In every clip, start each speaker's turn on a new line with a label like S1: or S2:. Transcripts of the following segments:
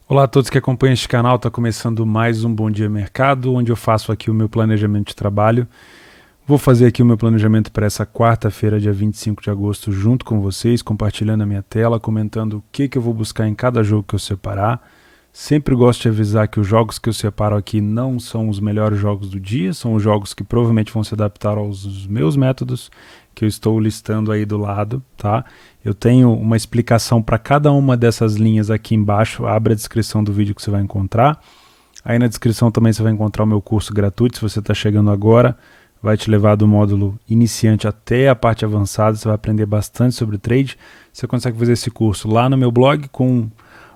S1: Olá a todos que acompanham este canal, está começando mais um Bom Dia Mercado, onde eu faço aqui o meu planejamento de trabalho. Vou fazer aqui o meu planejamento para essa quarta-feira, dia 25 de agosto, junto com vocês, compartilhando a minha tela, comentando o que eu vou buscar em cada jogo que eu separar. Sempre gosto de avisar que os jogos que eu separo aqui não são os melhores jogos do dia, são os jogos que provavelmente vão se adaptar aos meus métodos, que eu estou listando aí do lado, tá? Eu tenho uma explicação para cada uma dessas linhas aqui embaixo, abre a descrição do vídeo que você vai encontrar. Aí na descrição também você vai encontrar o meu curso gratuito, se você está chegando agora, vai te levar do módulo iniciante até a parte avançada, você vai aprender bastante sobre trade. Você consegue fazer esse curso lá no meu blog com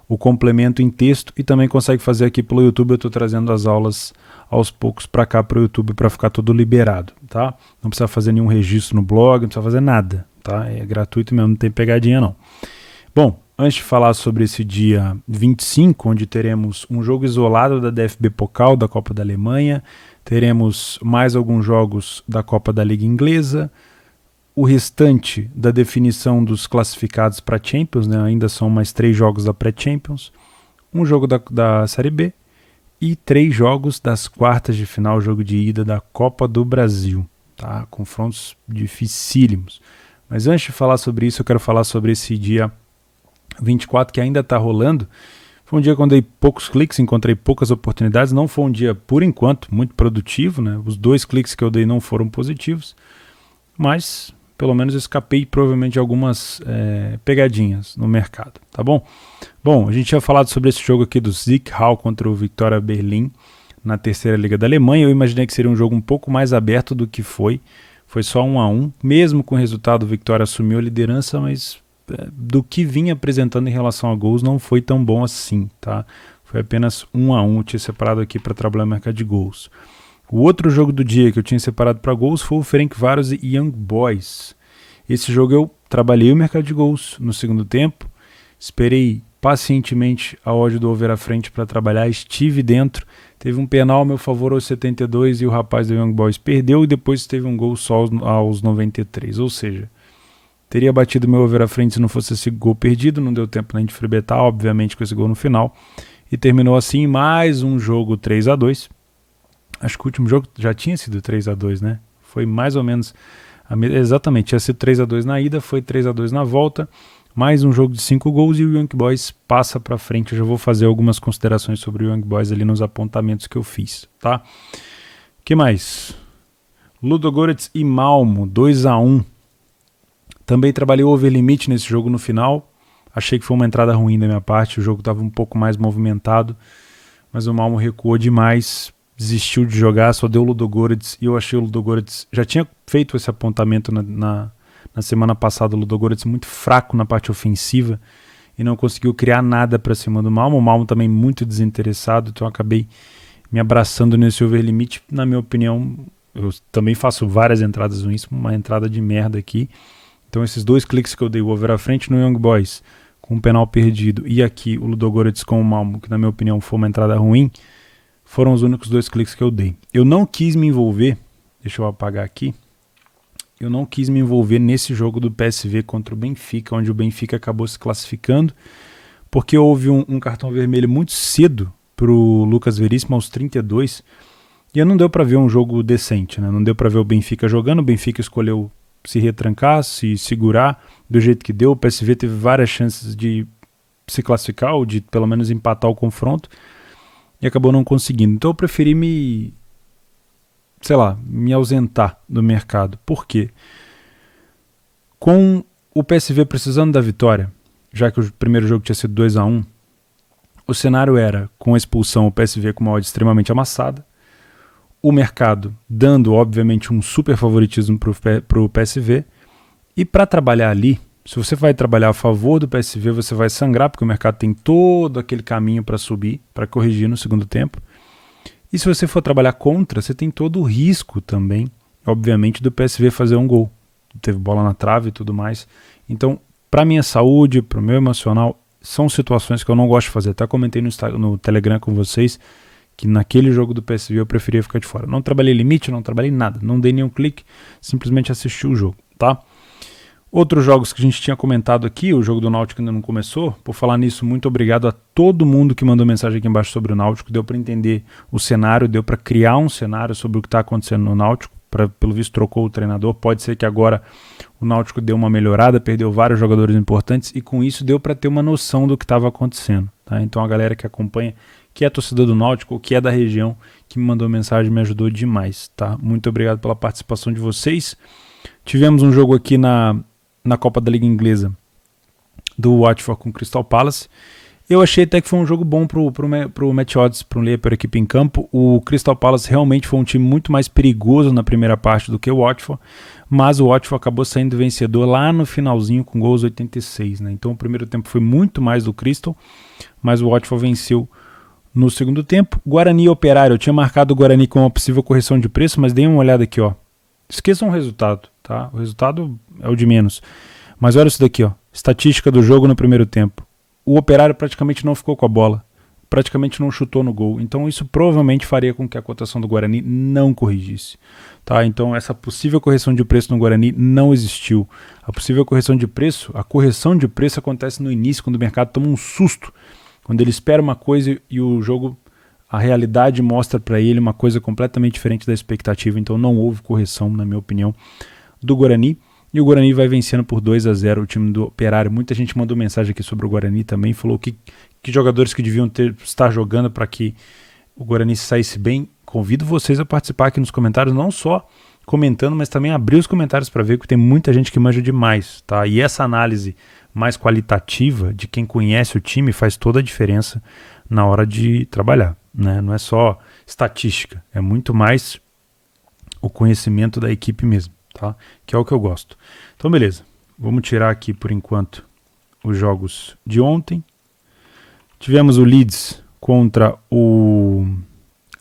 S1: o complemento em texto e também consegue fazer aqui pelo YouTube. Eu estou trazendo as aulas aos poucos para cá para o YouTube para ficar tudo liberado, tá? Não precisa fazer nenhum registro no blog, não precisa fazer nada, tá? É gratuito mesmo, não tem pegadinha não. Bom, antes de falar sobre esse dia 25, onde teremos um jogo isolado da DFB Pokal, da Copa da Alemanha, teremos mais alguns jogos da Copa da Liga Inglesa, o restante da definição dos classificados para Champions, né? Ainda são mais 3 jogos da pré-Champions, um jogo da Série B e 3 jogos das quartas de final, jogo de ida da Copa do Brasil, tá? Confrontos dificílimos. Mas antes de falar sobre isso, eu quero falar sobre esse dia 24 que ainda está rolando. Foi um dia que eu dei poucos cliques, encontrei poucas oportunidades, não foi um dia, por enquanto, muito produtivo, né? Os 2 cliques que eu dei não foram positivos, mas pelo menos eu escapei provavelmente de algumas pegadinhas no mercado, tá bom? Bom, a gente tinha falado sobre esse jogo aqui do Sieg Hall contra o Viktoria Berlin na terceira liga da Alemanha. Eu imaginei que seria um jogo um pouco mais aberto do que foi só 1-1, mesmo com o resultado o Viktoria assumiu a liderança, mas do que vinha apresentando em relação a gols não foi tão bom assim, tá? Foi apenas 1-1, eu tinha separado aqui para trabalhar no mercado de gols. O outro jogo do dia que eu tinha separado para gols foi o Ferencváros e Young Boys. Esse jogo eu trabalhei o mercado de gols no segundo tempo, esperei pacientemente a odd do over à frente para trabalhar, estive dentro, teve um penal a meu favor aos 72 e o rapaz do Young Boys perdeu e depois teve um gol só aos 93, ou seja, teria batido meu over à frente se não fosse esse gol perdido, não deu tempo nem de freebetar, obviamente com esse gol no final, e terminou assim mais um jogo 3-2. Acho que o último jogo já tinha sido 3-2, né? Foi mais ou menos, exatamente, tinha sido 3-2 na ida, foi 3-2 na volta, mais um jogo de 5 gols e o Young Boys passa para frente. Eu já vou fazer algumas considerações sobre o Young Boys ali nos apontamentos que eu fiz, tá? O que mais? Ludogorets e Malmo, 2-1. Também trabalhei o over limite nesse jogo no final, achei que foi uma entrada ruim da minha parte, o jogo estava um pouco mais movimentado, mas o Malmo recuou demais, desistiu de jogar, só deu o Ludogorets, e eu achei o Ludogorets, já tinha feito esse apontamento na semana passada, o Ludogorets muito fraco na parte ofensiva, e não conseguiu criar nada para cima do Malmo. O Malmo também muito desinteressado, então eu acabei me abraçando nesse over limite. Na minha opinião, eu também faço várias entradas ruins, uma entrada de merda aqui. Então esses 2 cliques que eu dei, o over à frente no Young Boys, com um penal perdido, e aqui o Ludogorets com o Malmo, que na minha opinião foi uma entrada ruim, foram os únicos 2 cliques que eu dei. Eu não quis me envolver, deixa eu apagar aqui, eu não quis me envolver nesse jogo do PSV contra o Benfica, onde o Benfica acabou se classificando, porque houve um cartão vermelho muito cedo para o Lucas Veríssimo aos 32, e não deu para ver um jogo decente, né? Não deu para ver o Benfica jogando, o Benfica escolheu se retrancar, se segurar do jeito que deu. O PSV teve várias chances de se classificar ou de pelo menos empatar o confronto e acabou não conseguindo. Então eu preferi me ausentar do mercado. Por quê? Com o PSV precisando da vitória, já que o primeiro jogo tinha sido 2-1, o cenário era, com a expulsão, o PSV com uma odd extremamente amassada, o mercado dando, obviamente, um super favoritismo para o PSV, e para trabalhar ali, se você vai trabalhar a favor do PSV, você vai sangrar, porque o mercado tem todo aquele caminho para subir, para corrigir no segundo tempo, e se você for trabalhar contra, você tem todo o risco também, obviamente, do PSV fazer um gol. Teve bola na trave e tudo mais. Então, para minha saúde, para o meu emocional, são situações que eu não gosto de fazer. Até comentei no Telegram com vocês que naquele jogo do PSV eu preferia ficar de fora. Não trabalhei limite, não trabalhei nada, não dei nenhum clique, simplesmente assisti o jogo, tá? Outros jogos que a gente tinha comentado aqui, o jogo do Náutico ainda não começou. Por falar nisso, muito obrigado a todo mundo que mandou mensagem aqui embaixo sobre o Náutico. Deu para entender o cenário, deu para criar um cenário sobre o que está acontecendo no Náutico. Pelo visto trocou o treinador, pode ser que agora o Náutico deu uma melhorada, perdeu vários jogadores importantes e com isso deu para ter uma noção do que estava acontecendo. Tá? Então a galera que acompanha, que é torcedor do Náutico ou que é da região, que me mandou mensagem, me ajudou demais. Tá? Muito obrigado pela participação de vocês. Tivemos um jogo aqui na Copa da Liga Inglesa do Watford com o Crystal Palace. Eu achei até que foi um jogo bom pro match odds, para a equipe em campo. O Crystal Palace realmente foi um time muito mais perigoso na primeira parte do que o Watford, mas o Watford acabou saindo vencedor lá no finalzinho com gols 86. Né? Então o primeiro tempo foi muito mais do Crystal, mas o Watford venceu no segundo tempo. Guarani e Operário, eu tinha marcado o Guarani com uma possível correção de preço, mas deem uma olhada aqui, ó. Esqueçam o resultado, tá? O resultado é o de menos. Mas olha isso daqui, ó. Estatística do jogo no primeiro tempo. O Operário praticamente não ficou com a bola, praticamente não chutou no gol. Então isso provavelmente faria com que a cotação do Guarani não corrigisse. Tá? Então essa possível correção de preço no Guarani não existiu. A possível correção de preço, a correção de preço acontece no início, quando o mercado toma um susto. Quando ele espera uma coisa e o jogo, a realidade mostra para ele uma coisa completamente diferente da expectativa. Então não houve correção, na minha opinião, do Guarani. E o Guarani vai vencendo por 2-0 o time do Operário. Muita gente mandou mensagem aqui sobre o Guarani também, falou que jogadores que deviam estar jogando para que o Guarani saísse bem. Convido vocês a participar aqui nos comentários, não só comentando, mas também abrir os comentários para ver que tem muita gente que manja demais. Tá? E essa análise mais qualitativa de quem conhece o time faz toda a diferença na hora de trabalhar. Né? Não é só estatística, é muito mais o conhecimento da equipe mesmo. Tá? Que é o que eu gosto. Então beleza, vamos tirar aqui por enquanto os jogos de ontem. Tivemos o Leeds contra o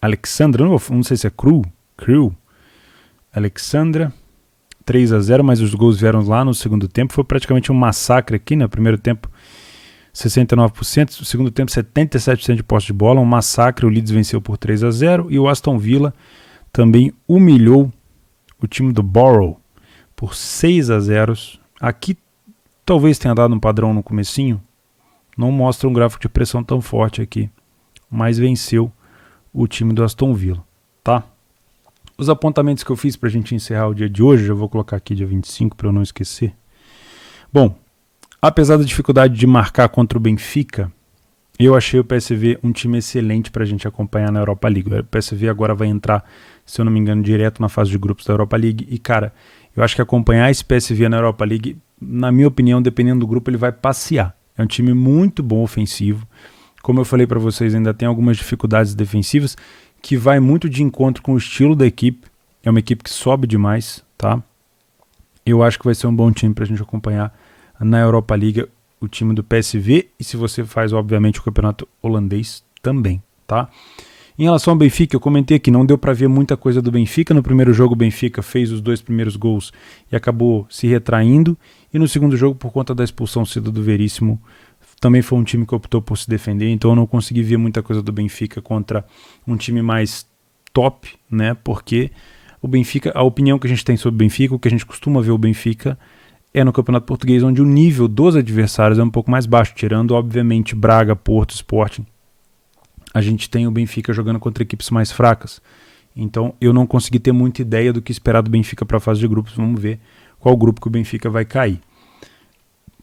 S1: Alexandra, não sei se é Crew, Alexandra, 3-0, mas os gols vieram lá no segundo tempo. Foi praticamente um massacre aqui, no primeiro tempo 69%, no segundo tempo 77% de posse de bola, um massacre. O Leeds venceu por 3-0 e o Aston Villa também humilhou o time do Borough por 6-0. Aqui talvez tenha dado um padrão no comecinho. Não mostra um gráfico de pressão tão forte aqui. Mas venceu o time do Aston Villa. Tá? Os apontamentos que eu fiz para a gente encerrar o dia de hoje, já vou colocar aqui dia 25 para eu não esquecer. Bom, apesar da dificuldade de marcar contra o Benfica, eu achei o PSV um time excelente para a gente acompanhar na Europa League. O PSV agora vai entrar, se eu não me engano, direto na fase de grupos da Europa League. E, cara, eu acho que acompanhar esse PSV na Europa League, na minha opinião, dependendo do grupo, ele vai passear. É um time muito bom ofensivo. Como eu falei para vocês, ainda tem algumas dificuldades defensivas, que vai muito de encontro com o estilo da equipe. É uma equipe que sobe demais, tá? Eu acho que vai ser um bom time para a gente acompanhar na Europa League, o time do PSV, e se você faz, obviamente, o campeonato holandês também, tá? Em relação ao Benfica, eu comentei aqui, não deu para ver muita coisa do Benfica. No primeiro jogo, o Benfica fez os 2 primeiros gols e acabou se retraindo. E no segundo jogo, por conta da expulsão cedo do Veríssimo, também foi um time que optou por se defender. Então eu não consegui ver muita coisa do Benfica contra um time mais top, né? Porque o Benfica, a opinião que a gente tem sobre o Benfica, o que a gente costuma ver o Benfica, é no Campeonato Português, onde o nível dos adversários é um pouco mais baixo, tirando, obviamente, Braga, Porto, Sporting. A gente tem o Benfica jogando contra equipes mais fracas. Então, eu não consegui ter muita ideia do que esperar do Benfica para a fase de grupos. Vamos ver qual grupo que o Benfica vai cair.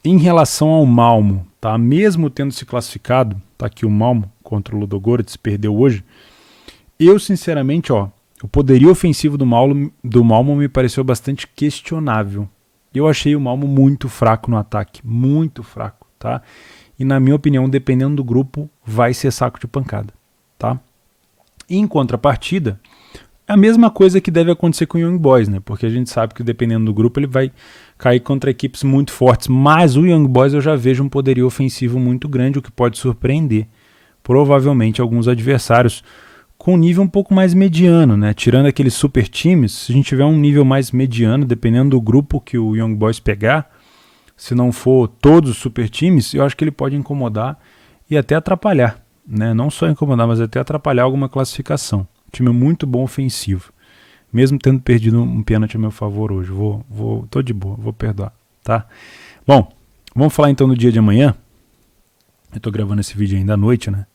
S1: Em relação ao Malmo, tá? Mesmo tendo se classificado, tá aqui o Malmo contra o Ludogorets, perdeu hoje. Eu, sinceramente, o poderio ofensivo do Malmo me pareceu bastante questionável. Eu achei o Malmo muito fraco no ataque, muito fraco, tá? E na minha opinião, dependendo do grupo, vai ser saco de pancada, tá? Em contrapartida, a mesma coisa que deve acontecer com o Young Boys, né? Porque a gente sabe que dependendo do grupo ele vai cair contra equipes muito fortes, mas o Young Boys eu já vejo um poderio ofensivo muito grande, o que pode surpreender provavelmente alguns adversários com um nível um pouco mais mediano, né? Tirando aqueles super times, se a gente tiver um nível mais mediano, dependendo do grupo que o Young Boys pegar, se não for todos os super times, eu acho que ele pode incomodar e até atrapalhar, né? Não só incomodar, mas até atrapalhar alguma classificação. Time muito bom ofensivo, mesmo tendo perdido um pênalti a meu favor hoje. Tô de boa, vou perdoar. tá? Bom, vamos falar então do dia de amanhã. Eu tô gravando esse vídeo ainda à noite, né?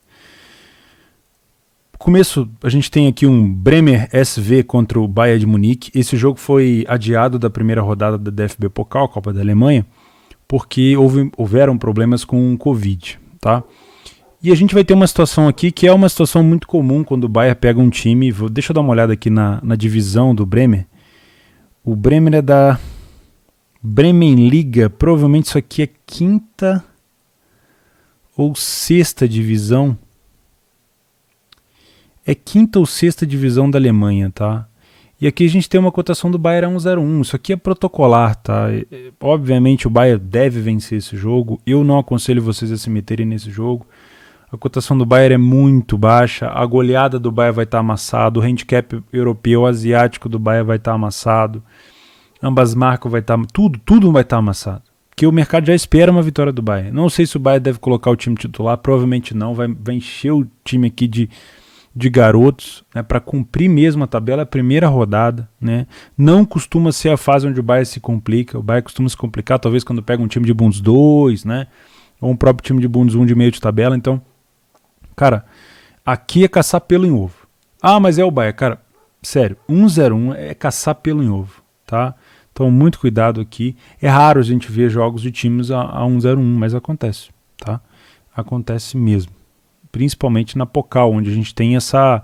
S1: Começo, a gente tem aqui um Bremer SV contra o Bayern de Munique. Esse jogo foi adiado da primeira rodada da DFB Pokal, Copa da Alemanha, porque houveram problemas com o Covid, tá? E a gente vai ter uma situação aqui que é uma situação muito comum quando o Bayern pega um time. Deixa eu dar uma olhada aqui na divisão do Bremer. O Bremer é da Bremen Liga. Provavelmente isso aqui é quinta ou sexta divisão. É quinta ou sexta divisão da Alemanha, tá? E aqui a gente tem uma cotação do Bayern a 1,01. Isso aqui é protocolar, tá? Obviamente o Bayern deve vencer esse jogo. Eu não aconselho vocês a se meterem nesse jogo. A cotação do Bayern é muito baixa. A goleada do Bayern vai estar amassado. O handicap europeu, asiático do Bayern vai estar amassado. Ambas marcas vai estar... Tudo vai estar amassado. Porque o mercado já espera uma vitória do Bayern. Não sei se o Bayern deve colocar o time titular. Provavelmente não. Vai encher o time aqui de garotos, né, para cumprir mesmo a tabela, a primeira rodada, né? Não costuma ser a fase onde o Bayern se complica. O Bayern costuma se complicar talvez quando pega um time de Bundes 2, né, ou um próprio time de Bundes 1 de meio de tabela. Então, cara, aqui é caçar pelo em ovo. Ah, mas é o Bayern, cara, sério, 1,01 é caçar pelo em ovo, tá? Então muito cuidado aqui. É raro a gente ver jogos de times a 1,01, mas acontece, tá? Acontece mesmo. Principalmente na Pokal, onde a gente tem essa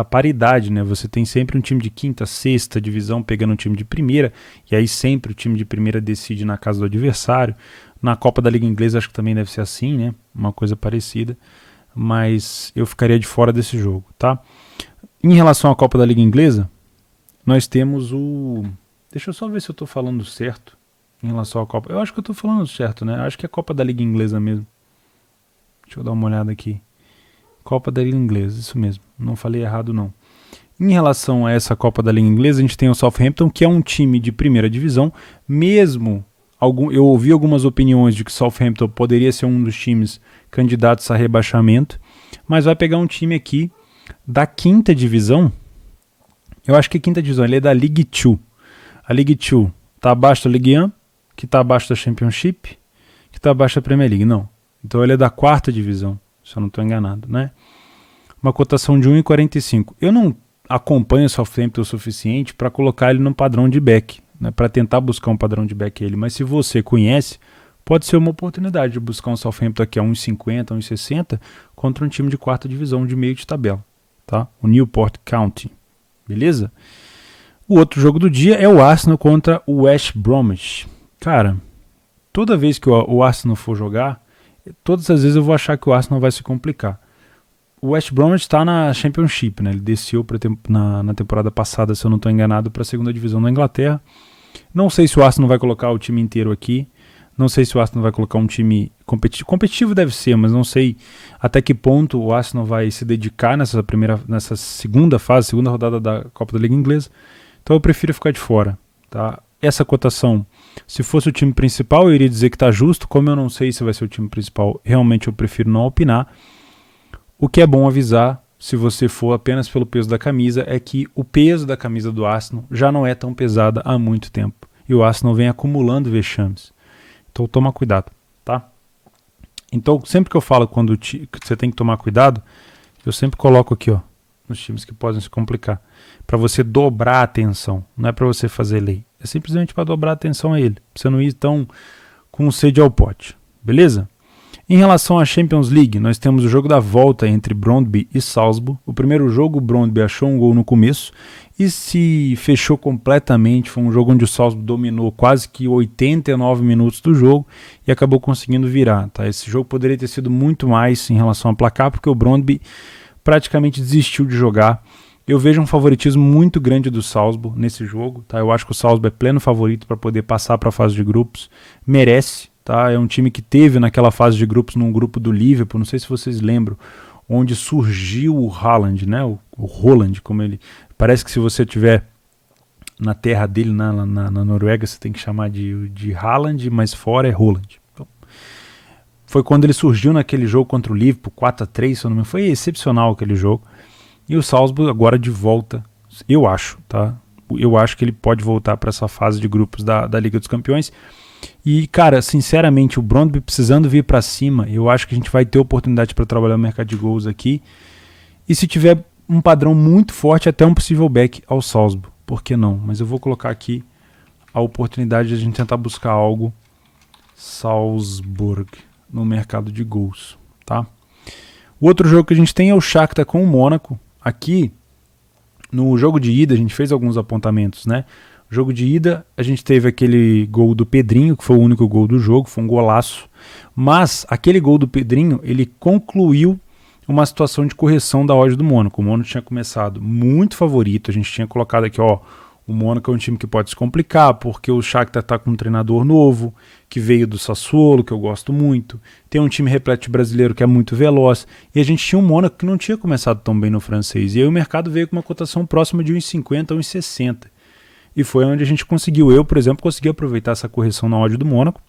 S1: paridade, né? Você tem sempre um time de quinta, sexta divisão pegando um time de primeira, e aí sempre o time de primeira decide na casa do adversário. Na Copa da Liga Inglesa acho que também deve ser assim, né? Uma coisa parecida, mas eu ficaria de fora desse jogo, tá? Em relação à Copa da Liga Inglesa, nós temos o... Deixa eu só ver se eu estou falando certo em relação à Copa. Eu acho que eu estou falando certo, né? Eu acho que é a Copa da Liga Inglesa mesmo. Deixa eu dar uma olhada aqui. Copa da Liga Inglesa, isso mesmo. Não falei errado, não. Em relação a essa Copa da Liga Inglesa, a gente tem o Southampton, que é um time de primeira divisão. Mesmo, eu ouvi algumas opiniões de que o Southampton poderia ser um dos times candidatos a rebaixamento, mas vai pegar um time aqui da quinta divisão. Eu acho que é quinta divisão, ele é da League 2. A League 2 está abaixo da Ligue 1, que está abaixo da Championship, que está abaixo da Premier League. Não. Então ele é da quarta divisão, se eu não estou enganado, né? Uma cotação de 1,45. Eu não acompanho o Southampton o suficiente para colocar ele no padrão de back, né? Para tentar buscar um padrão de back ele. Mas se você conhece, pode ser uma oportunidade de buscar um Southampton aqui a 1,50, 1,60 contra um time de quarta divisão de meio de tabela, tá? O Newport County, beleza? O outro jogo do dia é o Arsenal contra o West Bromwich. Cara, toda vez que o Arsenal for jogar, todas as vezes eu vou achar que o Arsenal vai se complicar. O West Bromwich está na Championship, né? Ele desceu na temporada passada, se eu não estou enganado, para a segunda divisão da Inglaterra. Não sei se o Arsenal vai colocar o time inteiro aqui. Não sei se o Arsenal vai colocar um time competitivo. Competitivo deve ser, mas não sei até que ponto o Arsenal vai se dedicar nessa segunda rodada da Copa da Liga Inglesa. Então eu prefiro ficar de fora, tá? Essa cotação, se fosse o time principal, eu iria dizer que está justo. Como eu não sei se vai ser o time principal, realmente eu prefiro não opinar. O que é bom avisar, se você for apenas pelo peso da camisa, é que o peso da camisa do Arsenal já não é tão pesada há muito tempo. E o Arsenal vem acumulando vexames. Então toma cuidado, tá? Então sempre que eu falo que você tem que tomar cuidado, eu sempre coloco aqui, ó, nos times que podem se complicar, para você dobrar a atenção, não é para você fazer lei. É simplesmente para dobrar a atenção a ele, pra você não ir tão com sede ao pote, beleza? Em relação à Champions League, nós temos o jogo da volta entre Brøndby e Salzburg. O primeiro jogo, o Brøndby achou um gol no começo e se fechou completamente. Foi um jogo onde o Salzburg dominou quase que 89 minutos do jogo e acabou conseguindo virar. Tá? Esse jogo poderia ter sido muito mais em relação ao placar, porque o Brøndby praticamente desistiu de jogar. Eu vejo um favoritismo muito grande do Salzburg nesse jogo. Tá? Eu acho que o Salzburg é pleno favorito para poder passar para a fase de grupos. Merece. Tá? É um time que teve naquela fase de grupos num grupo do Liverpool, não sei se vocês lembram, onde surgiu o Haaland, né? o Haaland, como ele... Parece que se você estiver na terra dele, na Noruega, você tem que chamar de Haaland, mas fora é Haaland. Então, foi quando ele surgiu naquele jogo contra o Liverpool, 4-3, se eu não me engano. Foi excepcional aquele jogo. E o Salzburg agora de volta, eu acho, tá? eu acho que ele pode voltar para essa fase de grupos da Liga dos Campeões. E, cara, sinceramente, o Brøndby precisando vir para cima, eu acho que a gente vai ter oportunidade para trabalhar no mercado de gols aqui. E se tiver um padrão muito forte, até um possível back ao Salzburg. Por que não? Mas eu vou colocar aqui a oportunidade de a gente tentar buscar algo Salzburg no mercado de gols, tá? O outro jogo que a gente tem é o Shakhtar com o Mônaco. Aqui, no jogo de ida, a gente fez alguns apontamentos, né? No jogo de ida, a gente teve aquele gol do Pedrinho, que foi o único gol do jogo, foi um golaço. Mas aquele gol do Pedrinho, ele concluiu uma situação de correção da odd do Mônaco. O Mônaco tinha começado muito favorito, a gente tinha colocado aqui, ó, o Mônaco é um time que pode se complicar, porque o Shakhtar está com um treinador novo, que veio do Sassuolo, que eu gosto muito. Tem um time repleto de brasileiro que é muito veloz. E a gente tinha um Mônaco que não tinha começado tão bem no francês. E aí o mercado veio com uma cotação próxima de 1,50 a 1,60. E foi onde a gente conseguiu. Eu, por exemplo, consegui aproveitar essa correção na odd do Mônaco.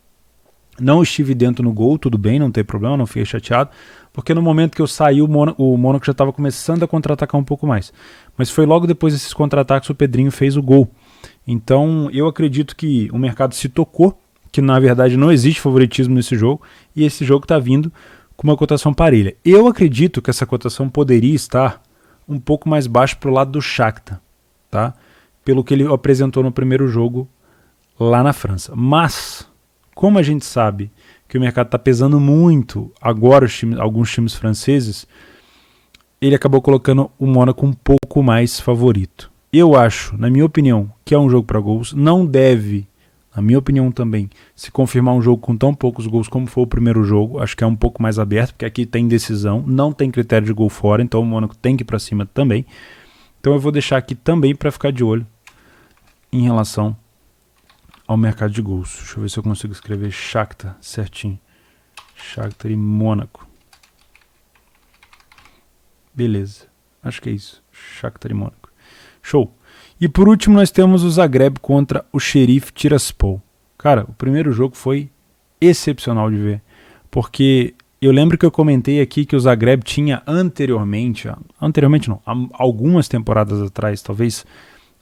S1: Não estive dentro no gol, tudo bem, não tem problema, não fiquei chateado, porque no momento que eu saí, o Mônaco já estava começando a contra-atacar um pouco mais. Mas foi logo depois desses contra-ataques o Pedrinho fez o gol. Então eu acredito que o mercado se tocou, que na verdade não existe favoritismo nesse jogo, e esse jogo está vindo com uma cotação parelha. Eu acredito que essa cotação poderia estar um pouco mais baixa para o lado do Shakhtar, tá? Pelo que ele apresentou no primeiro jogo lá na França. Mas, como a gente sabe que o mercado está pesando muito agora alguns times franceses, ele acabou colocando o Mônaco um pouco mais favorito. Eu acho, na minha opinião, que é um jogo para gols. Não deve, na minha opinião também, se confirmar um jogo com tão poucos gols como foi o primeiro jogo. Acho que é um pouco mais aberto, porque aqui tem decisão, não tem critério de gol fora, então o Mônaco tem que ir para cima também. Então eu vou deixar aqui também para ficar de olho em relação ao mercado de gols. Deixa eu ver se eu consigo escrever Shakhtar certinho. Shakhtar e Mônaco. Beleza, acho que é isso. Shakhtar e Mônaco. Show. E por último nós temos o Zagreb contra o Sheriff Tiraspol. Cara, o primeiro jogo foi excepcional de ver, porque eu lembro que eu comentei aqui que o Zagreb tinha anteriormente não, há algumas temporadas atrás, talvez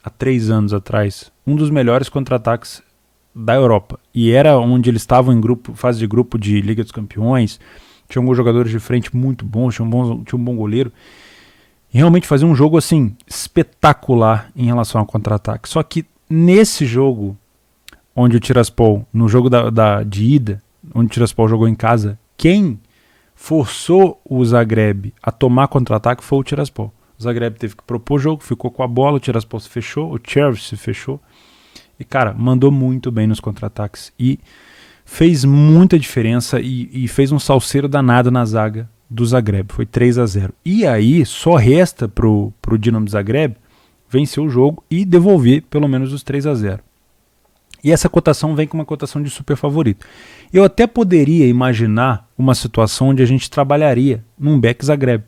S1: há 3 anos atrás, um dos melhores contra-ataques da Europa. E era onde eles estavam em fase de grupo de Liga dos Campeões, tinha alguns jogadores de frente muito bons, tinha um bom goleiro. E realmente fazia um jogo assim espetacular em relação ao contra-ataque. Só que nesse jogo, onde o Tiraspol, no jogo de ida, onde o Tiraspol jogou em casa, quem forçou o Zagreb a tomar contra-ataque foi o Tiraspol. O Zagreb teve que propor o jogo, ficou com a bola, o Tiraspol se fechou, o Sheriff se fechou. E, cara, mandou muito bem nos contra-ataques. E fez muita diferença e fez um salseiro danado na zaga do Zagreb. Foi 3-0. E aí, só resta pro Dinamo Zagreb vencer o jogo e devolver pelo menos os 3-0. E essa cotação vem com uma cotação de super favorito. Eu até poderia imaginar uma situação onde a gente trabalharia num back Zagreb.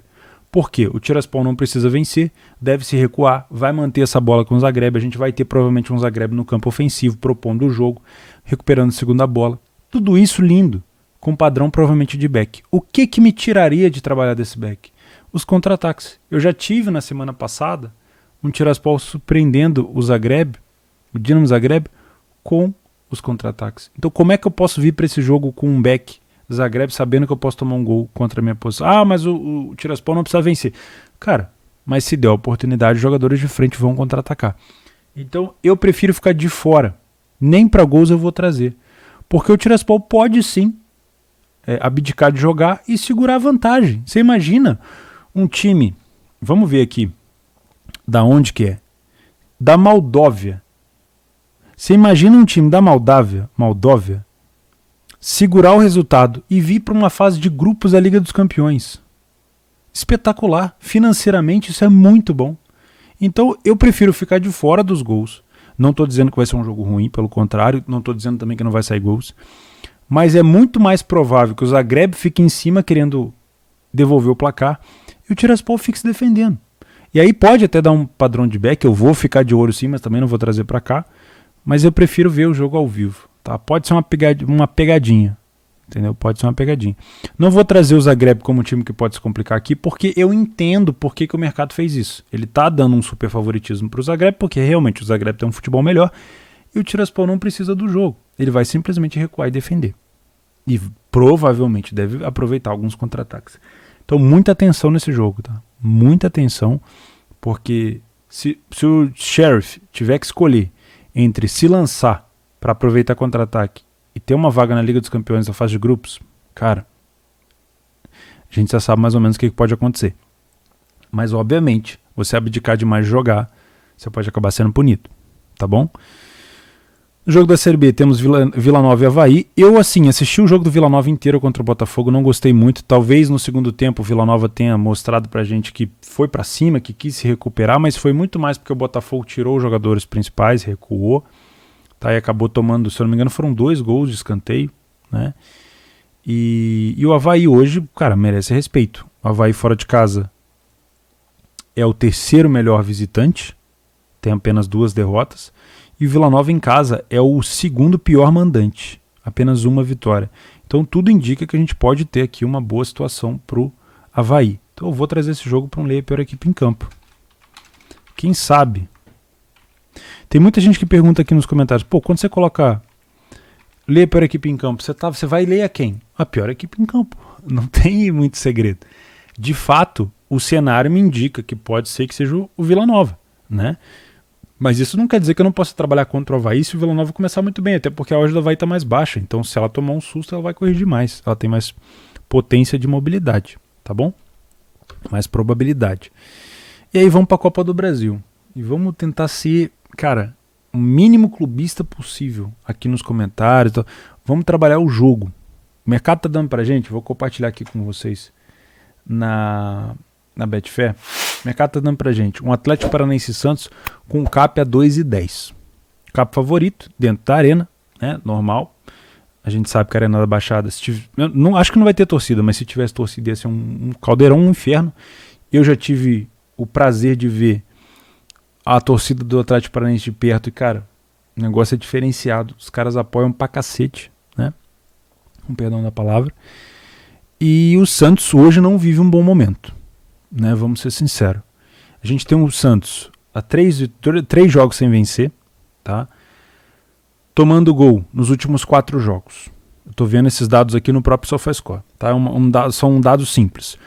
S1: Por quê? O Tiraspol não precisa vencer, deve se recuar, vai manter essa bola com o Zagreb, a gente vai ter provavelmente um Zagreb no campo ofensivo, propondo o jogo, recuperando a segunda bola. Tudo isso lindo, com padrão provavelmente de back. O que me tiraria de trabalhar desse back? Os contra-ataques. Eu já tive na semana passada um Tiraspol surpreendendo o Zagreb, o Dinamo Zagreb, com os contra-ataques. Então como é que eu posso vir para esse jogo com um back Zagreb sabendo que eu posso tomar um gol contra a minha posição? Ah, mas o Tiraspol não precisa vencer. Cara, mas se der a oportunidade, os jogadores de frente vão contra-atacar. Então eu prefiro ficar de fora. Nem para gols eu vou trazer. Porque o Tiraspol pode sim abdicar de jogar e segurar a vantagem. Você imagina um time, vamos ver aqui, da onde que é? Da Moldóvia. Você imagina um time da Moldóvia, segurar o resultado e vir para uma fase de grupos da Liga dos Campeões. Espetacular. Financeiramente isso é muito bom. Então eu prefiro ficar de fora dos gols. Não estou dizendo que vai ser um jogo ruim, pelo contrário, não estou dizendo também que não vai sair gols. Mas é muito mais provável que o Zagreb fique em cima querendo devolver o placar e o Tiraspol fique se defendendo. E aí pode até dar um padrão de back, eu vou ficar de olho sim, mas também não vou trazer para cá. Mas eu prefiro ver o jogo ao vivo. Tá? Pode ser uma pegadinha. entendeu? Pode ser uma pegadinha. Não vou trazer o Zagreb como time que pode se complicar aqui, porque eu entendo por que o mercado fez isso. Ele tá dando um super favoritismo pro Zagreb, porque realmente o Zagreb tem um futebol melhor, e o Tiraspol não precisa do jogo. Ele vai simplesmente recuar e defender. E provavelmente deve aproveitar alguns contra-ataques. Então muita atenção nesse jogo, tá? Muita atenção, porque se o Sheriff tiver que escolher entre se lançar para aproveitar contra-ataque e ter uma vaga na Liga dos Campeões da fase de grupos, cara, a gente já sabe mais ou menos o que pode acontecer. Mas, obviamente, você abdicar demais de jogar, você pode acabar sendo punido, tá bom? No jogo da Série B temos Vila Nova e Avaí. Eu, assim, assisti o jogo do Vila Nova inteiro contra o Botafogo, não gostei muito. Talvez no segundo tempo o Vila Nova tenha mostrado pra gente que foi pra cima, que quis se recuperar, mas foi muito mais porque o Botafogo tirou os jogadores principais, recuou, tá, e acabou tomando, se eu não me engano, foram 2 gols de escanteio, né? E o Avaí hoje, cara, merece respeito. O Avaí fora de casa é o terceiro melhor visitante, tem apenas 2 derrotas. E o Vila Nova em casa é o segundo pior mandante, apenas 1 vitória. Então tudo indica que a gente pode ter aqui uma boa situação pro Avaí. Então eu vou trazer esse jogo para um Leia Pior Equipe em Campo. Quem sabe? Tem muita gente que pergunta aqui nos comentários, pô, quando você coloca Leia Pior Equipe em Campo, você vai ler a quem? A pior equipe em campo. Não tem muito segredo. De fato, o cenário me indica que pode ser que seja o Vila Nova, né? Mas isso não quer dizer que eu não possa trabalhar contra o Avaí se o Vila Nova começar muito bem, até porque a odd do Avaí está mais baixa. Então, se ela tomar um susto, ela vai corrigir mais. Ela tem mais potência de mobilidade, tá bom? Mais probabilidade. E aí vamos para a Copa do Brasil. E vamos tentar ser, cara, o mínimo clubista possível aqui nos comentários. Então, vamos trabalhar o jogo. O mercado tá dando pra gente, vou compartilhar aqui com vocês na Betfair. O mercado tá dando pra gente um Atlético Paranaense e Santos com um CAP a 2,10. CAP favorito, dentro da arena, né? Normal. A gente sabe que a Arena da Baixada, não, acho que não vai ter torcida, mas se tivesse torcida ia ser um caldeirão, um inferno. Eu já tive o prazer de ver a torcida do Atlético Paranaense de perto e, cara, o negócio é diferenciado. Os caras apoiam pra cacete, né? Com perdão da palavra. E o Santos hoje não vive um bom momento, né? Vamos ser sinceros. A gente tem o Santos a 3 jogos sem vencer, tá? Tomando gol nos últimos 4 jogos. Eu tô vendo esses dados aqui no próprio SofaScore, tá? São dados simples.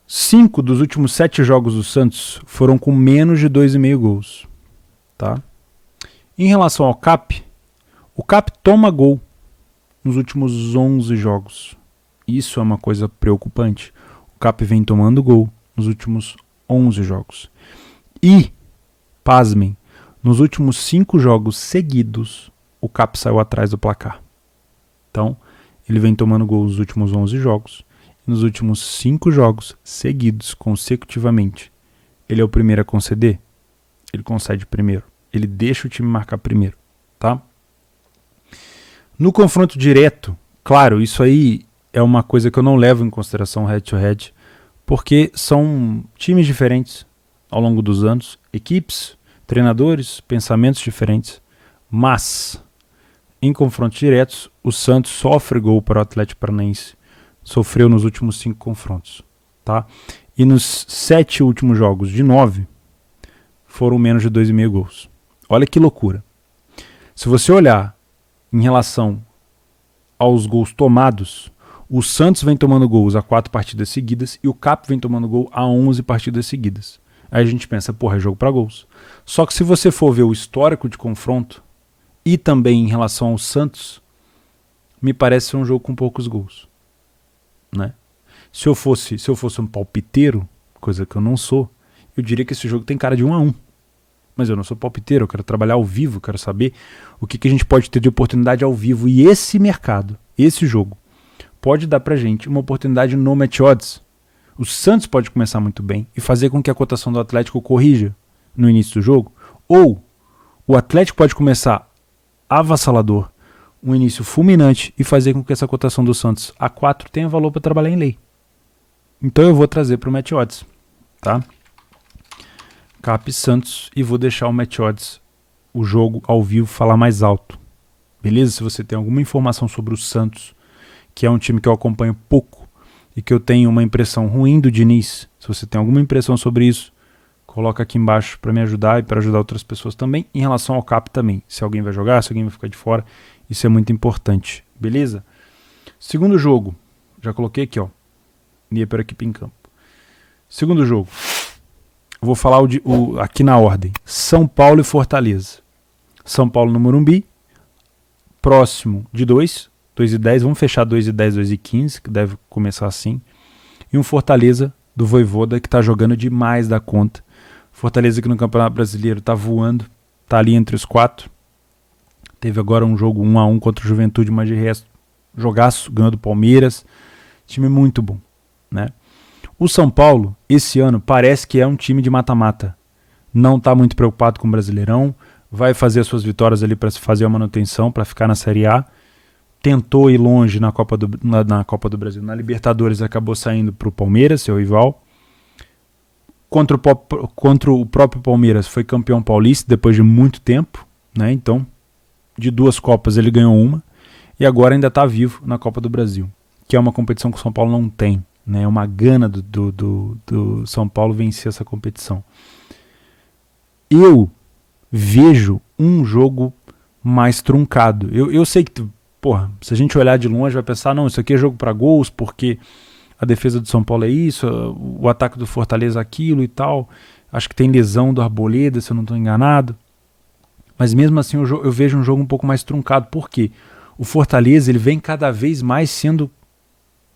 S1: 5 dos últimos 7 jogos do Santos foram com menos de 2,5 gols, tá? Em relação ao CAP, o CAP toma gol nos últimos 11 jogos. Isso é uma coisa preocupante. O CAP vem tomando gol nos últimos 11 jogos. E, pasmem, nos últimos 5 jogos seguidos, o CAP saiu atrás do placar. Então, ele vem tomando gol nos últimos 11 jogos. E nos últimos 5 jogos seguidos, consecutivamente, ele é o primeiro a conceder. Ele concede primeiro. Ele deixa o time marcar primeiro, tá? No confronto direto, claro, isso aí é uma coisa que eu não levo em consideração head-to-head, porque são times diferentes ao longo dos anos, equipes, treinadores, pensamentos diferentes, mas em confrontos diretos, o Santos sofre gol para o Atlético Paranaense, sofreu nos últimos 5 confrontos, tá? E nos 7 últimos jogos, de 9, foram menos de 2,5 gols. Olha que loucura. Se você olhar em relação aos gols tomados, o Santos vem tomando gols a 4 partidas seguidas e o CAP vem tomando gol a 11 partidas seguidas. Aí a gente pensa, porra, é jogo para gols. Só que se você for ver o histórico de confronto e também em relação ao Santos, me parece ser um jogo com poucos gols, né? Se eu fosse um palpiteiro, coisa que eu não sou, eu diria que esse jogo tem cara de 1-1. Mas eu não sou palpiteiro, eu quero trabalhar ao vivo, quero saber o que a gente pode ter de oportunidade ao vivo. E esse mercado, esse jogo, pode dar pra gente uma oportunidade no match odds. O Santos pode começar muito bem e fazer com que a cotação do Atlético corrija no início do jogo. Ou o Atlético pode começar avassalador, um início fulminante e fazer com que essa cotação do Santos a 4 tenha valor para trabalhar em lei. Então eu vou trazer para o match odds, tá? CAP Santos e vou deixar o match odds, o jogo ao vivo, falar mais alto. Beleza? Se você tem alguma informação sobre o Santos que é um time que eu acompanho pouco e que eu tenho uma impressão ruim do Diniz. Se você tem alguma impressão sobre isso, coloca aqui embaixo para me ajudar e para ajudar outras pessoas também. Em relação ao CAP também, se alguém vai jogar, se alguém vai ficar de fora, isso é muito importante, beleza? Segundo jogo, já coloquei aqui, ó, Dnieper equipe em campo. Segundo jogo, eu vou falar aqui na ordem, São Paulo e Fortaleza. São Paulo no Morumbi, próximo de 2:10, vamos fechar 2:10, 2:15, que deve começar assim. E um Fortaleza do Vojvoda que está jogando demais da conta. Fortaleza que no Campeonato Brasileiro está voando, está ali entre os 4. Teve agora um jogo 1-1 contra o Juventude, mas de resto, jogaço, ganhou do Palmeiras. Time muito bom, né? O São Paulo, esse ano, parece que é um time de mata-mata. Não está muito preocupado com o Brasileirão, vai fazer as suas vitórias ali para se fazer a manutenção, para ficar na Série A. Tentou ir longe na Copa do Brasil. Na Libertadores acabou saindo para o Palmeiras, seu rival. Contra o próprio Palmeiras foi campeão paulista depois de muito tempo, né? Então, de 2 Copas ele ganhou uma e agora ainda está vivo na Copa do Brasil, que é uma competição que o São Paulo não tem, né? É uma gana do São Paulo vencer essa competição. Eu vejo um jogo mais truncado. Eu sei que, porra, se a gente olhar de longe vai pensar, não, isso aqui é jogo para gols, porque a defesa do São Paulo é isso, o ataque do Fortaleza é aquilo e tal. Acho que tem lesão do Arboleda, se eu não estou enganado. Mas mesmo assim eu vejo um jogo um pouco mais truncado. Por quê? O Fortaleza ele vem cada vez mais sendo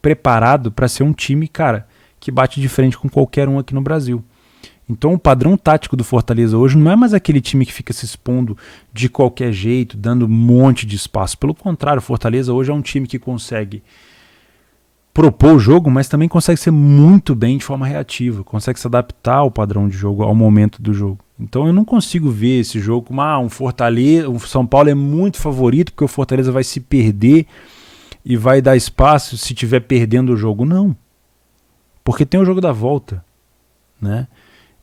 S1: preparado para ser um time, cara, que bate de frente com qualquer um aqui no Brasil. Então o padrão tático do Fortaleza hoje não é mais aquele time que fica se expondo de qualquer jeito, dando um monte de espaço. Pelo contrário, o Fortaleza hoje é um time que consegue propor o jogo, mas também consegue ser muito bem de forma reativa, consegue se adaptar ao padrão de jogo, ao momento do jogo. Então eu não consigo ver esse jogo como um Fortaleza, o São Paulo é muito favorito porque o Fortaleza vai se perder e vai dar espaço se estiver perdendo o jogo. Não, porque tem o jogo da volta, né?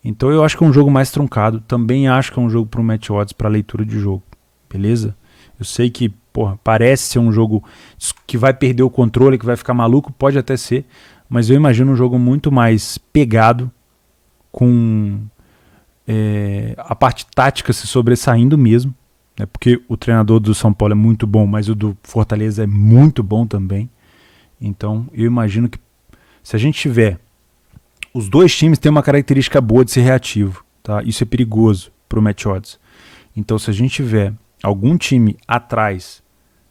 S1: Então eu acho que é um jogo mais truncado, também acho que é um jogo para o match odds, para leitura de jogo, beleza? Eu sei que, porra, parece ser um jogo que vai perder o controle, que vai ficar maluco, pode até ser, mas eu imagino um jogo muito mais pegado, com a parte tática se sobressaindo mesmo, né, porque o treinador do São Paulo é muito bom, mas o do Fortaleza é muito bom também. Então eu imagino que se a gente tiver... Os dois times têm uma característica boa de ser reativo, tá? Isso é perigoso para o match odds. Então se a gente tiver algum time atrás,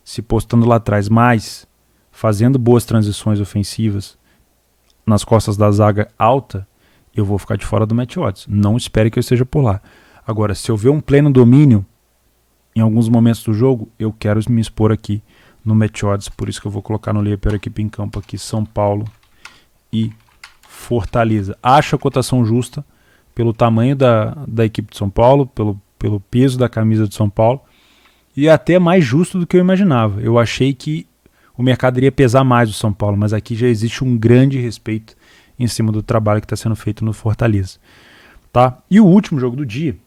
S1: se postando lá atrás, mas fazendo boas transições ofensivas nas costas da zaga alta, eu vou ficar de fora do match odds. Não espere que eu esteja por lá. Agora, se eu ver um pleno domínio em alguns momentos do jogo, eu quero me expor aqui no match odds, por isso que eu vou colocar no Leia equipe em campo aqui, São Paulo e Fortaleza. Acho a cotação justa pelo tamanho da equipe de São Paulo, pelo peso da camisa de São Paulo, e até mais justo do que eu imaginava. Eu achei que o mercado iria pesar mais o São Paulo, mas aqui já existe um grande respeito em cima do trabalho que está sendo feito no Fortaleza. Tá? E o último jogo do dia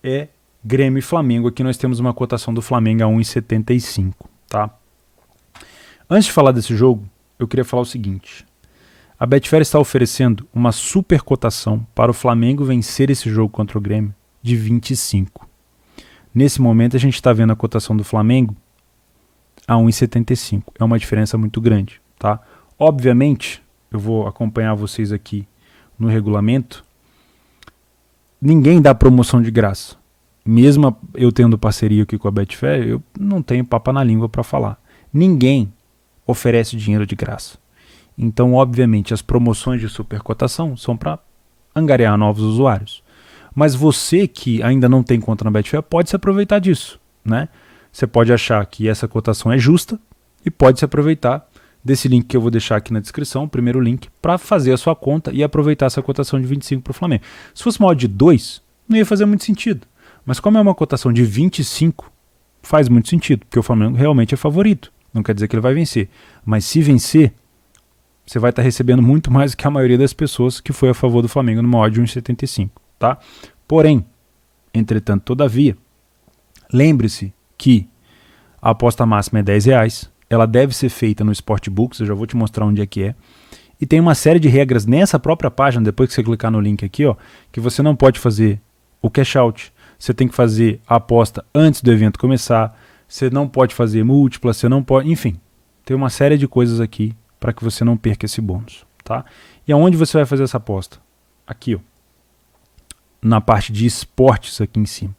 S1: é Grêmio e Flamengo. Aqui nós temos uma cotação do Flamengo a 1,75. Tá? Antes de falar desse jogo, eu queria falar o seguinte. A Betfair está oferecendo uma super cotação para o Flamengo vencer esse jogo contra o Grêmio de 25. Nesse momento a gente está vendo a cotação do Flamengo a 1,75. É uma diferença muito grande. Tá? Obviamente, eu vou acompanhar vocês aqui no regulamento. Ninguém dá promoção de graça. Mesmo eu tendo parceria aqui com a Betfair, eu não tenho papo na língua para falar. Ninguém oferece dinheiro de graça. Então, obviamente, as promoções de supercotação são para angariar novos usuários. Mas você que ainda não tem conta na Betfair pode se aproveitar disso, né? Você pode achar que essa cotação é justa e pode se aproveitar desse link que eu vou deixar aqui na descrição, o primeiro link, para fazer a sua conta e aproveitar essa cotação de 25 para o Flamengo. Se fosse uma odd de 2, não ia fazer muito sentido. Mas como é uma cotação de 25, faz muito sentido, porque o Flamengo realmente é favorito. Não quer dizer que ele vai vencer. Mas se vencer, você vai estar recebendo muito mais do que a maioria das pessoas que foi a favor do Flamengo numa odd de 1,75, tá? Porém, entretanto, todavia, lembre-se que a aposta máxima é R$10, ela deve ser feita no Sportbooks, eu já vou te mostrar onde é que é. E tem uma série de regras nessa própria página, depois que você clicar no link aqui, ó, que você não pode fazer o cash out, você tem que fazer a aposta antes do evento começar, você não pode fazer múltipla, você não pode, enfim, tem uma série de coisas aqui para que você não perca esse bônus, tá? E aonde você vai fazer essa aposta? Aqui, ó, na parte de esportes aqui em cima,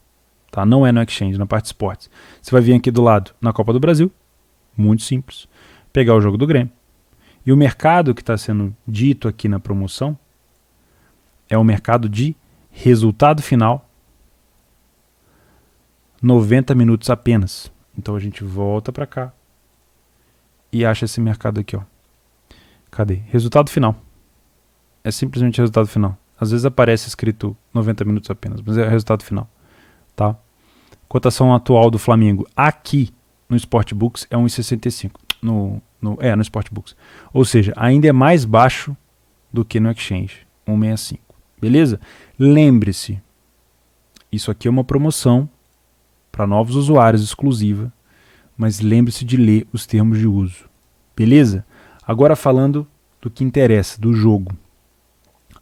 S1: tá? Não é no exchange, na parte de esportes. Você vai vir aqui do lado na Copa do Brasil, muito simples, pegar o jogo do Grêmio. E o mercado que está sendo dito aqui na promoção é o mercado de resultado final, 90 minutos apenas. Então a gente volta para cá e acha esse mercado aqui, ó. Cadê? Resultado final. É simplesmente resultado final. Às vezes aparece escrito 90 minutos apenas, mas é o resultado final, tá? Cotação atual do Flamengo aqui no Sportbooks é 1,65 no Sportbooks. Ou seja, ainda é mais baixo do que no Exchange, 1,65. Beleza? Lembre-se, isso aqui é uma promoção para novos usuários exclusiva, mas lembre-se de ler os termos de uso. Beleza? Agora falando do que interessa, do jogo.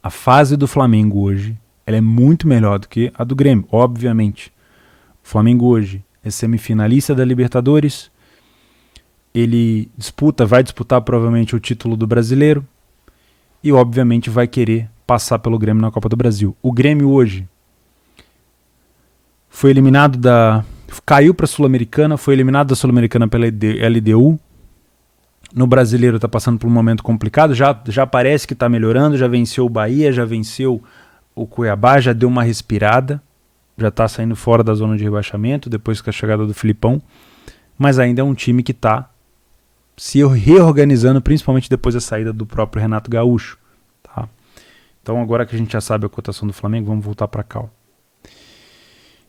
S1: A fase do Flamengo hoje, ela é muito melhor do que a do Grêmio, obviamente. O Flamengo hoje é semifinalista da Libertadores, ele vai disputar provavelmente o título do Brasileiro e obviamente vai querer passar pelo Grêmio na Copa do Brasil. O Grêmio hoje foi eliminado caiu para a Sul-Americana, foi eliminado da Sul-Americana pela LDU. No Brasileiro está passando por um momento complicado, já parece que está melhorando, já venceu o Bahia, já venceu o Cuiabá, já deu uma respirada, já está saindo fora da zona de rebaixamento depois que a chegada do Filipão, mas ainda é um time que está se reorganizando, principalmente depois da saída do próprio Renato Gaúcho. Tá? Então agora que a gente já sabe a cotação do Flamengo, vamos voltar para cá. Ó.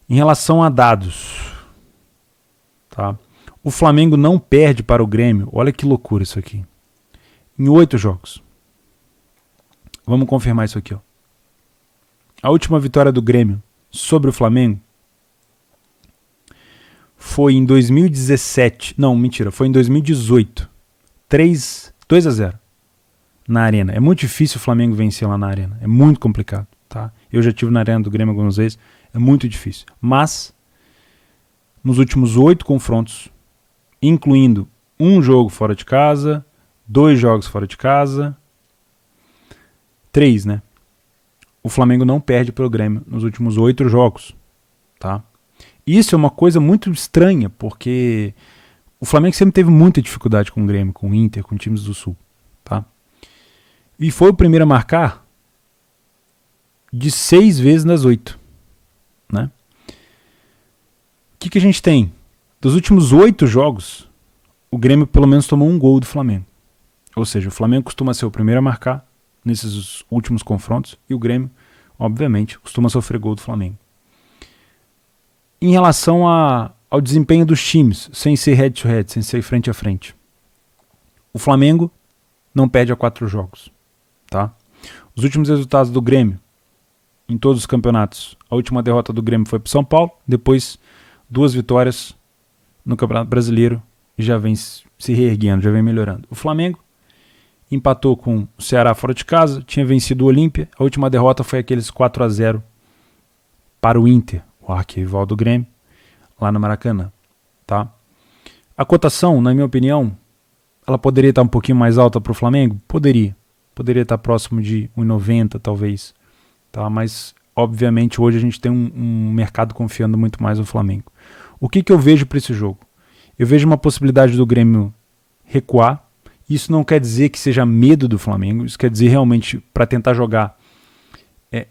S1: Em relação a dados, tá? O Flamengo não perde para o Grêmio, olha que loucura isso aqui, em 8 jogos. Vamos confirmar isso aqui. Ó. A última vitória do Grêmio sobre o Flamengo foi em 2017, não, mentira, foi em 2018, 2-0 na Arena. É muito difícil o Flamengo vencer lá na Arena, é muito complicado, tá? Eu já estive na Arena do Grêmio algumas vezes, é muito difícil. Mas, nos últimos 8 confrontos, incluindo um jogo fora de casa, 2 jogos fora de casa, 3, né? O Flamengo não perde para o Grêmio nos últimos 8 jogos, tá? Isso é uma coisa muito estranha, porque o Flamengo sempre teve muita dificuldade com o Grêmio, com o Inter, com times do Sul, tá? E foi o primeiro a marcar de 6 vezes nas 8, né? O que a gente tem? Dos últimos 8 jogos, o Grêmio pelo menos tomou um gol do Flamengo. Ou seja, o Flamengo costuma ser o primeiro a marcar nesses últimos confrontos e o Grêmio, obviamente, costuma sofrer gol do Flamengo. Em relação ao desempenho dos times, sem ser head-to-head, sem ser frente a frente, o Flamengo não perde a 4 jogos. Tá? Os últimos resultados do Grêmio, em todos os campeonatos, a última derrota do Grêmio foi para o São Paulo, depois 2 vitórias no Campeonato Brasileiro e já vem se reerguendo, já vem melhorando. O Flamengo empatou com o Ceará fora de casa, tinha vencido o Olímpia, a última derrota foi aqueles 4-0 para o Inter, o arquirrival do Grêmio, lá no Maracanã. Tá? A cotação, na minha opinião, ela poderia estar um pouquinho mais alta para o Flamengo? Poderia estar próximo de 1,90 talvez, tá? Mas obviamente hoje a gente tem um mercado confiando muito mais no Flamengo. O que eu vejo para esse jogo? Eu vejo uma possibilidade do Grêmio recuar. Isso não quer dizer que seja medo do Flamengo, isso quer dizer realmente para tentar jogar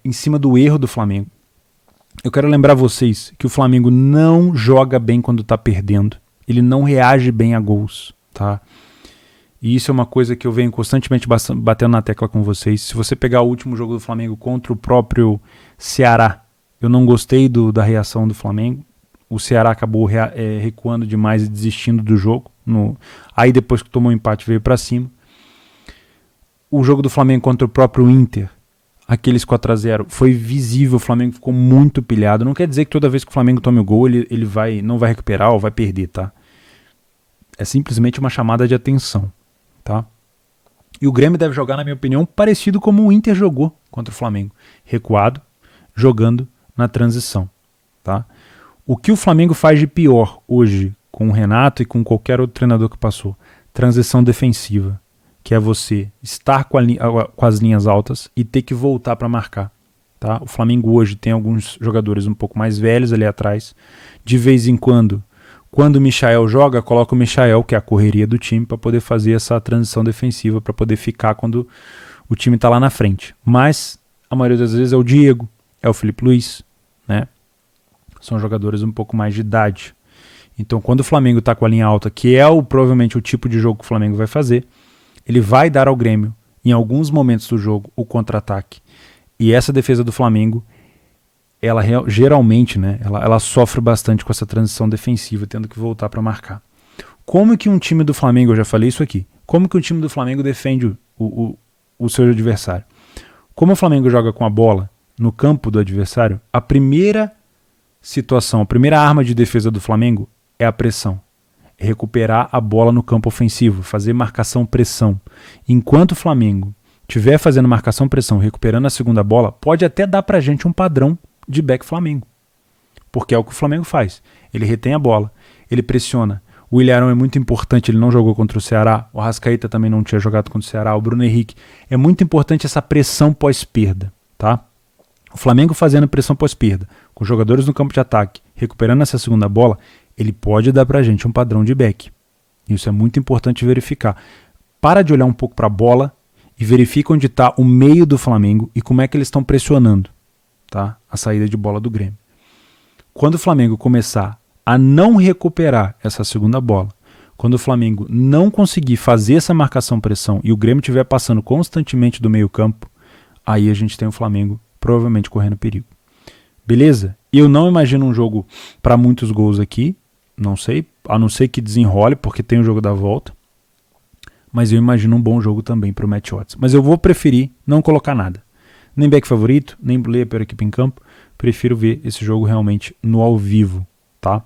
S1: em cima do erro do Flamengo. Eu quero lembrar vocês que o Flamengo não joga bem quando está perdendo, ele não reage bem a gols, tá? E isso é uma coisa que eu venho constantemente batendo na tecla com vocês. Se você pegar o último jogo do Flamengo contra o próprio Ceará, eu não gostei da reação do Flamengo. O Ceará acabou recuando demais e desistindo do jogo. Aí depois que tomou o empate veio para cima. O jogo do Flamengo contra o próprio Inter, aqueles 4-0, foi visível, o Flamengo ficou muito pilhado. Não quer dizer que toda vez que o Flamengo tome o gol ele não vai recuperar ou vai perder, tá? É simplesmente uma chamada de atenção, tá? E o Grêmio deve jogar, na minha opinião, parecido como o Inter jogou contra o Flamengo. Recuado, jogando na transição, tá? O que o Flamengo faz de pior hoje com o Renato e com qualquer outro treinador que passou? Transição defensiva, que é você estar com as linhas altas e ter que voltar para marcar. Tá? O Flamengo hoje tem alguns jogadores um pouco mais velhos ali atrás. De vez em quando o Michael joga, coloca o Michael, que é a correria do time, para poder fazer essa transição defensiva, para poder ficar quando o time está lá na frente. Mas a maioria das vezes é o Diego, é o Felipe Luiz, né? São jogadores um pouco mais de idade. Então, quando o Flamengo está com a linha alta, que é provavelmente o tipo de jogo que o Flamengo vai fazer, ele vai dar ao Grêmio, em alguns momentos do jogo, o contra-ataque. E essa defesa do Flamengo, ela geralmente, né, ela sofre bastante com essa transição defensiva, tendo que voltar para marcar. Como que um time do Flamengo, eu já falei isso aqui, como que um time do Flamengo defende o seu adversário? Como o Flamengo joga com a bola no campo do adversário, a primeira situação, a primeira arma de defesa do Flamengo é a pressão. É recuperar a bola no campo ofensivo, fazer marcação-pressão. Enquanto o Flamengo estiver fazendo marcação-pressão, recuperando a segunda bola, pode até dar pra gente um padrão de back Flamengo. Porque é o que o Flamengo faz. Ele retém a bola, ele pressiona. O Ilharão é muito importante, ele não jogou contra o Ceará. O Arrascaeta também não tinha jogado contra o Ceará. O Bruno Henrique. É muito importante essa pressão pós-perda, tá? O Flamengo fazendo pressão pós-perda, com jogadores no campo de ataque, recuperando essa segunda bola, ele pode dar pra gente um padrão de back. Isso é muito importante verificar. Para de olhar um pouco para a bola e verifica onde está o meio do Flamengo e como é que eles estão pressionando, tá? A saída de bola do Grêmio. Quando o Flamengo começar a não recuperar essa segunda bola, quando o Flamengo não conseguir fazer essa marcação-pressão e o Grêmio estiver passando constantemente do meio campo, aí a gente tem o Flamengo provavelmente correndo perigo. Beleza? Eu não imagino um jogo para muitos gols aqui, não sei, a não ser que desenrole, porque tem o jogo da volta. Mas eu imagino um bom jogo também para o Match Odds. Mas eu vou preferir não colocar nada. Nem back favorito, nem player per equipe em campo. Prefiro ver esse jogo realmente no ao vivo, tá?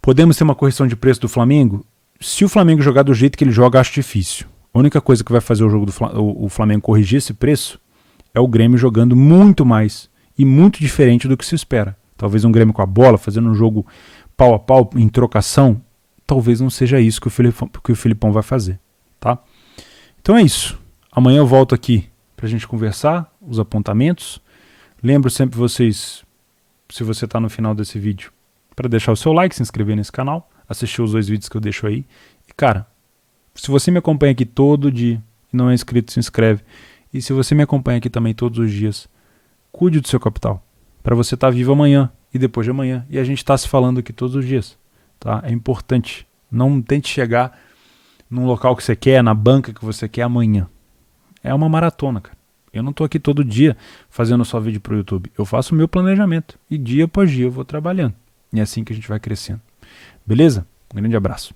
S1: Podemos ter uma correção de preço do Flamengo? Se o Flamengo jogar do jeito que ele joga, acho difícil. A única coisa que vai fazer o Flamengo corrigir esse preço é o Grêmio jogando muito mais e muito diferente do que se espera. Talvez um Grêmio com a bola, fazendo um jogo pau a pau, em trocação, talvez não seja isso que o Filipão vai fazer, tá? Então é isso. Amanhã eu volto aqui pra gente conversar, os apontamentos. Lembro sempre vocês, se você tá no final desse vídeo, para deixar o seu like, se inscrever nesse canal, assistir os 2 vídeos que eu deixo aí. E cara, se você me acompanha aqui todo dia e não é inscrito, se inscreve. E se você me acompanha aqui também todos os dias, cuide do seu capital, para você estar vivo amanhã e depois de amanhã. E a gente está se falando aqui todos os dias, tá? É importante. Não tente chegar num local que você quer, na banca que você quer amanhã. É uma maratona, cara. Eu não estou aqui todo dia fazendo só vídeo para o YouTube. Eu faço o meu planejamento e dia após dia eu vou trabalhando. E é assim que a gente vai crescendo. Beleza? Um grande abraço.